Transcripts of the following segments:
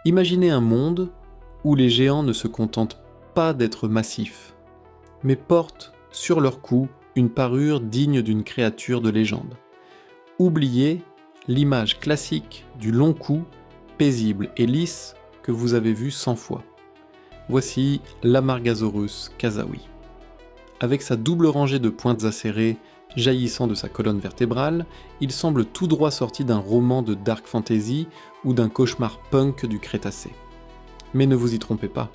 Imaginez un monde où les géants ne se contentent pas d'être massifs, mais portent sur leur cou une parure digne d'une créature de légende. Oubliez l'image classique du long cou, paisible et lisse que vous avez vu 100 fois. Voici l'Amargasaurus casawi. Avec sa double rangée de pointes acérées jaillissant de sa colonne vertébrale, il semble tout droit sorti d'un roman de dark fantasy ou d'un cauchemar punk du Crétacé. Mais ne vous y trompez pas.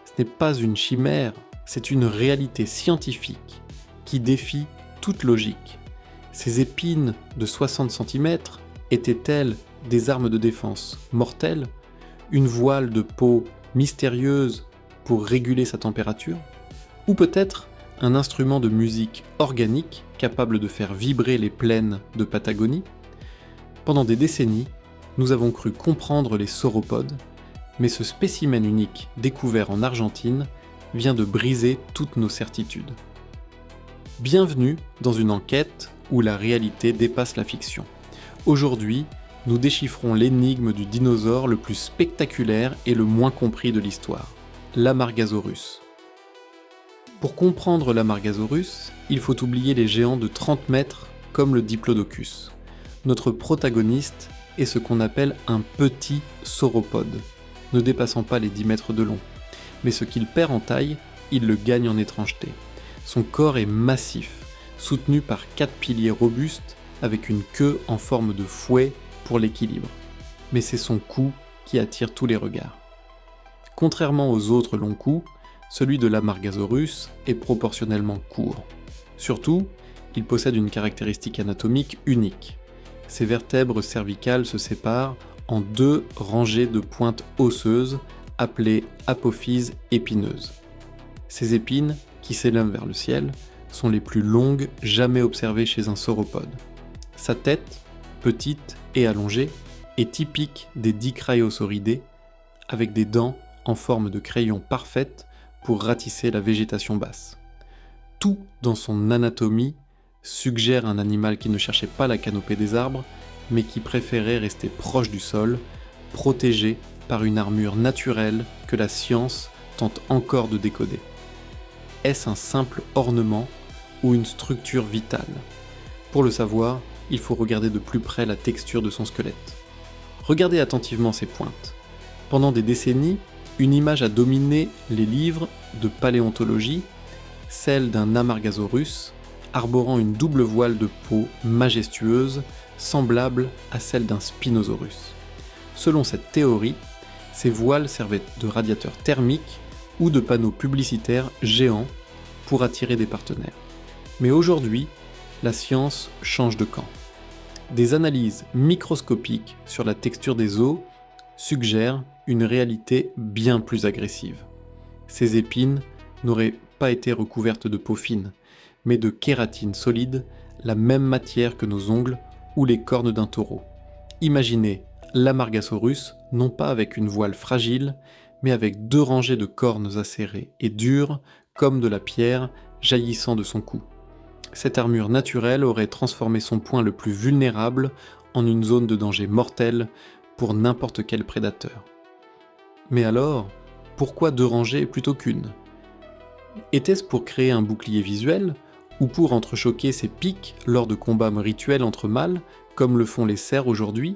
Ce n'est pas une chimère, c'est une réalité scientifique qui défie toute logique. Ces épines de 60 cm étaient-elles des armes de défense mortelles? Une voile de peau mystérieuse pour réguler sa température? Ou peut-être un instrument de musique organique capable de faire vibrer les plaines de Patagonie? Pendant des décennies, nous avons cru comprendre les sauropodes, mais ce spécimen unique découvert en Argentine vient de briser toutes nos certitudes. Bienvenue dans une enquête où la réalité dépasse la fiction. Aujourd'hui, nous déchiffrons l'énigme du dinosaure le plus spectaculaire et le moins compris de l'histoire, l'Amargasaurus. Pour comprendre l'Amargasaurus, il faut oublier les géants de 30 mètres comme le Diplodocus. Notre protagoniste est ce qu'on appelle un petit sauropode, ne dépassant pas les 10 mètres de long. Mais ce qu'il perd en taille, il le gagne en étrangeté. Son corps est massif, soutenu par 4 piliers robustes avec une queue en forme de fouet pour l'équilibre. Mais c'est son cou qui attire tous les regards. Contrairement aux autres longs coups, celui de l'Amargasaurus est proportionnellement court. Surtout, il possède une caractéristique anatomique unique. Ses vertèbres cervicales se séparent en 2 rangées de pointes osseuses appelées apophyses épineuses. Ces épines, qui s'élèvent vers le ciel, sont les plus longues jamais observées chez un sauropode. Sa tête, petite et allongée, est typique des Dicraeosauridés, avec des dents en forme de crayon parfaites pour ratisser la végétation basse. Tout dans son anatomie suggère un animal qui ne cherchait pas la canopée des arbres, mais qui préférait rester proche du sol, protégé par une armure naturelle que la science tente encore de décoder. Est-ce un simple ornement ou une structure vitale? Pour le savoir, il faut regarder de plus près la texture de son squelette. Regardez attentivement ses pointes. Pendant des décennies, une image a dominé les livres de paléontologie, celle d'un Amargasaurus arborant une double voile de peau majestueuse, semblable à celle d'un Spinosaurus. Selon cette théorie, ces voiles servaient de radiateurs thermiques ou de panneaux publicitaires géants pour attirer des partenaires. Mais aujourd'hui, la science change de camp. Des analyses microscopiques sur la texture des os suggèrent une réalité bien plus agressive. Ces épines n'auraient pas été recouvertes de peau fine, mais de kératine solide, la même matière que nos ongles ou les cornes d'un taureau. Imaginez l'Amargasaurus non pas avec une voile fragile, mais avec 2 rangées de cornes acérées et dures comme de la pierre jaillissant de son cou. Cette armure naturelle aurait transformé son point le plus vulnérable en une zone de danger mortel pour n'importe quel prédateur. Mais alors, pourquoi 2 rangées plutôt qu'une? Était-ce pour créer un bouclier visuel, ou pour entrechoquer ses pics lors de combats rituels entre mâles, comme le font les cerfs aujourd'hui?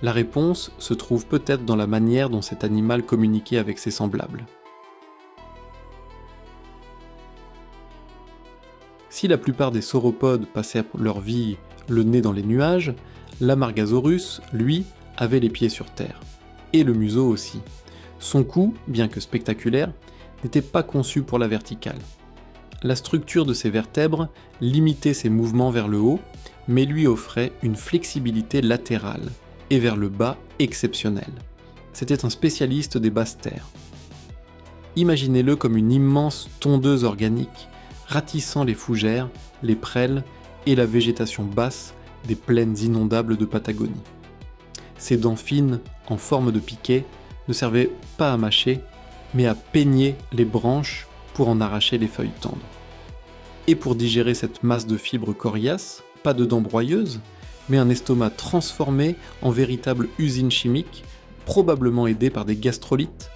La réponse se trouve peut-être dans la manière dont cet animal communiquait avec ses semblables. Si la plupart des sauropodes passaient leur vie le nez dans les nuages, l'Amargasaurus, lui, avait les pieds sur terre. Et le museau aussi. Son cou, bien que spectaculaire, n'était pas conçu pour la verticale. La structure de ses vertèbres limitait ses mouvements vers le haut, mais lui offrait une flexibilité latérale, et vers le bas exceptionnelle. C'était un spécialiste des basses terres. Imaginez-le comme une immense tondeuse organique, ratissant les fougères, les prêles et la végétation basse des plaines inondables de Patagonie. Ses dents fines, en forme de piquet, ne servaient pas à mâcher, mais à peigner les branches pour en arracher les feuilles tendres. Et pour digérer cette masse de fibres coriaces, pas de dents broyeuses, mais un estomac transformé en véritable usine chimique probablement aidé par des gastrolites,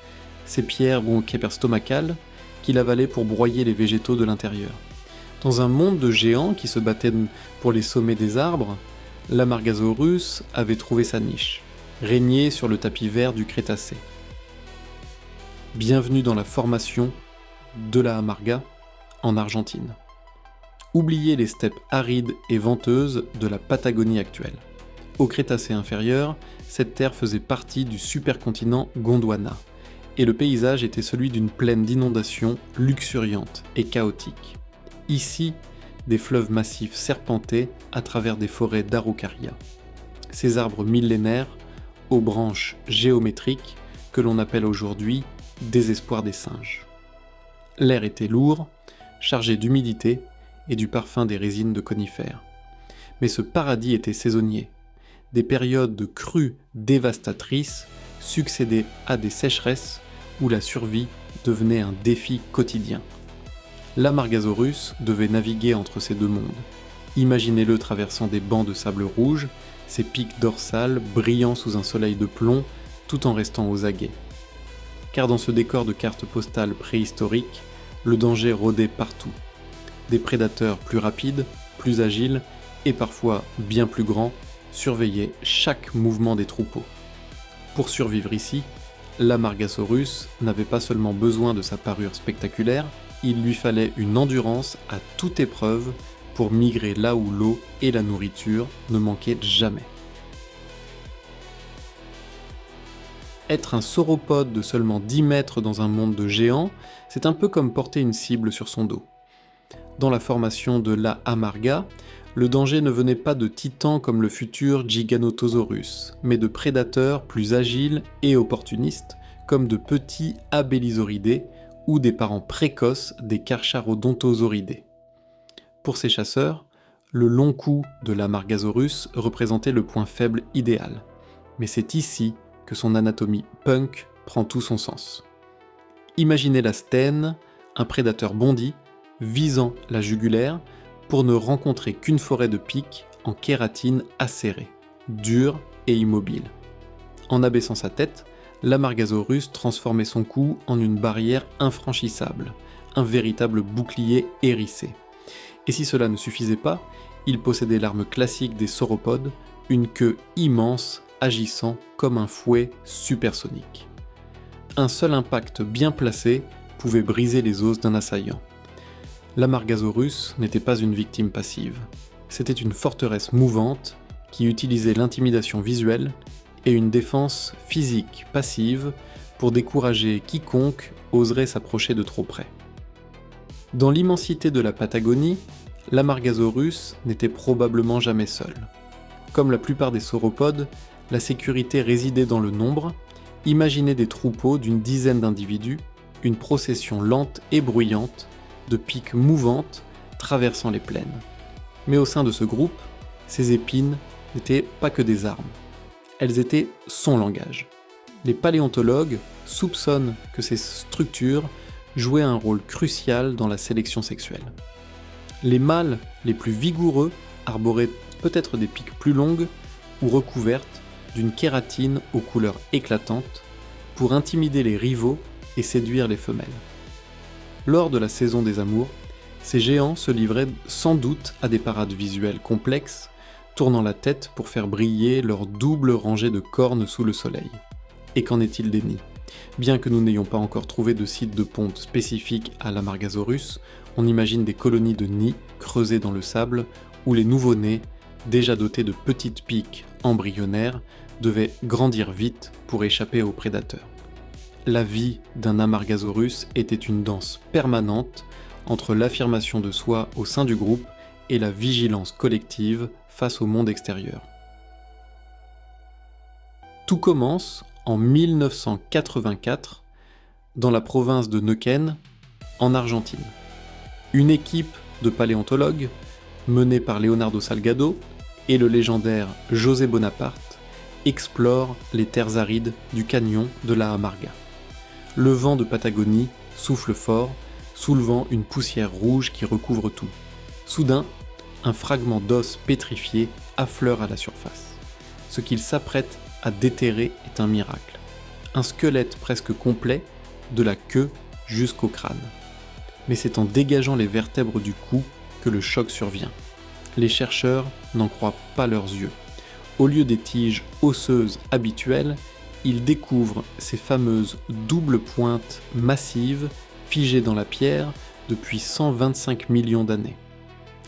ces pierres bronchostomacales qu'il avalait pour broyer les végétaux de l'intérieur. Dans un monde de géants qui se battaient pour les sommets des arbres, l'Amargasaurus avait trouvé sa niche, régner sur le tapis vert du Crétacé. Bienvenue dans la formation de la Amarga en Argentine. Oubliez les steppes arides et venteuses de la Patagonie actuelle. Au Crétacé inférieur, cette terre faisait partie du supercontinent Gondwana, et le paysage était celui d'une plaine d'inondations luxuriante et chaotique. Ici, des fleuves massifs serpentaient à travers des forêts d'araucaria. Ces arbres millénaires, aux branches géométriques, que l'on appelle aujourd'hui désespoir des singes. L'air était lourd, chargé d'humidité et du parfum des résines de conifères. Mais ce paradis était saisonnier. Des périodes de crues dévastatrices succédaient à des sécheresses où la survie devenait un défi quotidien. L'Amargasaurus devait naviguer entre ces deux mondes. Imaginez-le traversant des bancs de sable rouge, ses pics dorsales brillant sous un soleil de plomb tout en restant aux aguets. Car dans ce décor de cartes postales préhistoriques, le danger rôdait partout. Des prédateurs plus rapides, plus agiles et parfois bien plus grands surveillaient chaque mouvement des troupeaux. Pour survivre ici, l'Amargasaurus n'avait pas seulement besoin de sa parure spectaculaire, il lui fallait une endurance à toute épreuve pour migrer là où l'eau et la nourriture ne manquaient jamais. Être un sauropode de seulement 10 mètres dans un monde de géants, c'est un peu comme porter une cible sur son dos. Dans la formation de la Amarga, le danger ne venait pas de titans comme le futur Giganotosaurus, mais de prédateurs plus agiles et opportunistes, comme de petits Abélisauridés ou des parents précoces des Carcharodontosauridae. Pour ces chasseurs, le long cou de l'Amargasaurus représentait le point faible idéal, mais c'est ici que son anatomie punk prend tout son sens. Imaginez la stène, un prédateur bondi, visant la jugulaire pour ne rencontrer qu'une forêt de pics en kératine acérée, dure et immobile. En abaissant sa tête, l'Amargasaurus transformait son cou en une barrière infranchissable, un véritable bouclier hérissé. Et si cela ne suffisait pas, il possédait l'arme classique des sauropodes, une queue immense agissant comme un fouet supersonique. Un seul impact bien placé pouvait briser les os d'un assaillant. L'Amargasaurus n'était pas une victime passive. C'était une forteresse mouvante qui utilisait l'intimidation visuelle et une défense physique passive pour décourager quiconque oserait s'approcher de trop près. Dans l'immensité de la Patagonie, l'Amargasaurus n'était probablement jamais seul. Comme la plupart des sauropodes, la sécurité résidait dans le nombre. Imaginez des troupeaux d'une dizaine d'individus, une procession lente et bruyante, de piques mouvantes traversant les plaines. Mais au sein de ce groupe, ces épines n'étaient pas que des armes. Elles étaient son langage. Les paléontologues soupçonnent que ces structures jouaient un rôle crucial dans la sélection sexuelle. Les mâles les plus vigoureux arboraient peut-être des piques plus longues ou recouvertes d'une kératine aux couleurs éclatantes pour intimider les rivaux et séduire les femelles. Lors de la saison des amours, ces géants se livraient sans doute à des parades visuelles complexes, tournant la tête pour faire briller leur double rangée de cornes sous le soleil. Et qu'en est-il des nids ? Bien que nous n'ayons pas encore trouvé de site de ponte spécifique à l'Amargasaurus, on imagine des colonies de nids creusés dans le sable où les nouveau-nés, déjà dotés de petites piques embryonnaires, devaient grandir vite pour échapper aux prédateurs. La vie d'un Amargasaurus était une danse permanente entre l'affirmation de soi au sein du groupe et la vigilance collective face au monde extérieur. Tout commence en 1984 dans la province de Neuquén, en Argentine. Une équipe de paléontologues, menée par Leonardo Salgado et le légendaire José Bonaparte, explore les terres arides du canyon de la Amarga. Le vent de Patagonie souffle fort, soulevant une poussière rouge qui recouvre tout. Soudain, un fragment d'os pétrifié affleure à la surface. Ce qu'il s'apprête à déterrer est un miracle. un squelette presque complet, de la queue jusqu'au crâne. Mais c'est en dégageant les vertèbres du cou que le choc survient. Les chercheurs n'en croient pas leurs yeux. Au lieu des tiges osseuses habituelles, ils découvrent ces fameuses doubles pointes massives figées dans la pierre depuis 125 millions d'années.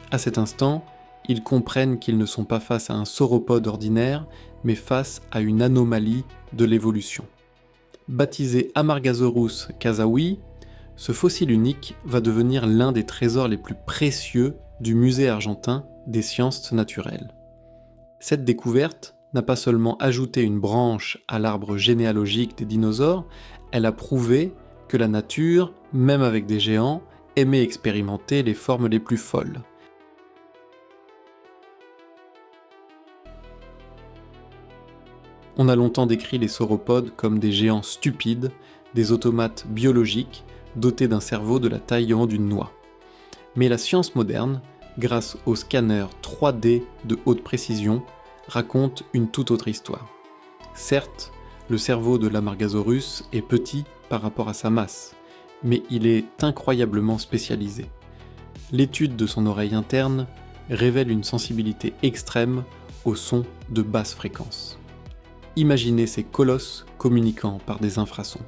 À cet instant, ils comprennent qu'ils ne sont pas face à un sauropode ordinaire, mais face à une anomalie de l'évolution. Baptisé Amargasaurus casawi, ce fossile unique va devenir l'un des trésors les plus précieux du musée argentin des sciences naturelles. Cette découverte n'a pas seulement ajouté une branche à l'arbre généalogique des dinosaures, elle a prouvé que la nature, même avec des géants, aimait expérimenter les formes les plus folles. On a longtemps décrit les sauropodes comme des géants stupides, des automates biologiques dotés d'un cerveau de la taille d'une noix. Mais la science moderne, grâce aux scanners 3D de haute précision, raconte une toute autre histoire. Certes, le cerveau de l'Amargasaurus est petit par rapport à sa masse, mais il est incroyablement spécialisé. L'étude de son oreille interne révèle une sensibilité extrême aux sons de basse fréquence. Imaginez ces colosses communiquant par des infrasons,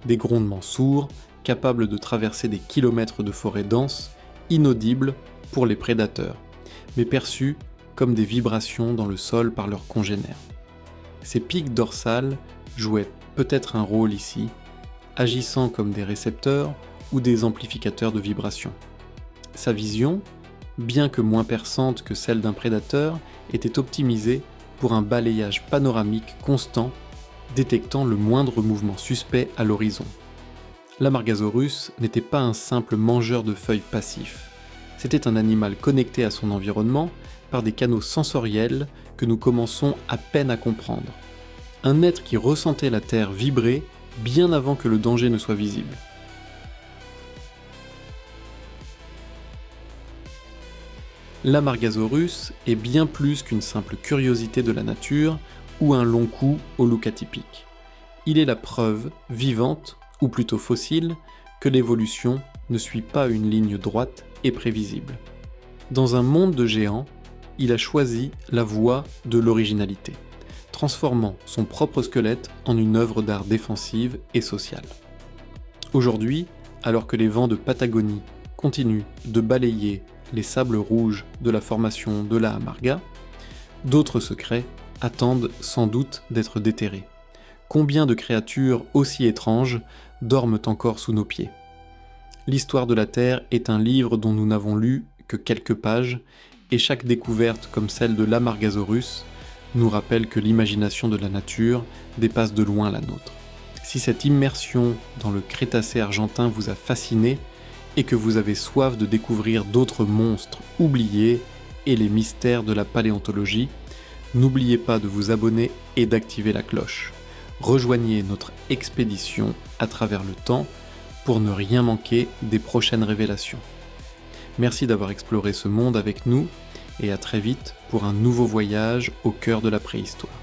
des grondements sourds capables de traverser des kilomètres de forêt dense, inaudibles pour les prédateurs, mais perçus comme des vibrations dans le sol par leurs congénères. Ces pics dorsales jouaient peut-être un rôle ici, agissant comme des récepteurs ou des amplificateurs de vibrations. Sa vision, bien que moins perçante que celle d'un prédateur, était optimisée pour un balayage panoramique constant, détectant le moindre mouvement suspect à l'horizon. L'Amargasaurus n'était pas un simple mangeur de feuilles passif. C'était un animal connecté à son environnement par des canaux sensoriels que nous commençons à peine à comprendre. Un être qui ressentait la Terre vibrer bien avant que le danger ne soit visible. L'Amargasaurus est bien plus qu'une simple curiosité de la nature ou un long cou au look atypique. Il est la preuve vivante, ou plutôt fossile, que l'évolution ne suit pas une ligne droite et prévisible. Dans un monde de géants, il a choisi la voie de l'originalité, transformant son propre squelette en une œuvre d'art défensive et sociale. Aujourd'hui, alors que les vents de Patagonie continuent de balayer les sables rouges de la formation de la Amarga, d'autres secrets attendent sans doute d'être déterrés. Combien de créatures aussi étranges dorment encore sous nos pieds? L'histoire de la Terre est un livre dont nous n'avons lu que quelques pages, et chaque découverte comme celle de l'Amargasaurus nous rappelle que l'imagination de la nature dépasse de loin la nôtre. Si cette immersion dans le Crétacé argentin vous a fasciné, et que vous avez soif de découvrir d'autres monstres oubliés et les mystères de la paléontologie, n'oubliez pas de vous abonner et d'activer la cloche. Rejoignez notre expédition à travers le temps pour ne rien manquer des prochaines révélations. Merci d'avoir exploré ce monde avec nous et à très vite pour un nouveau voyage au cœur de la préhistoire.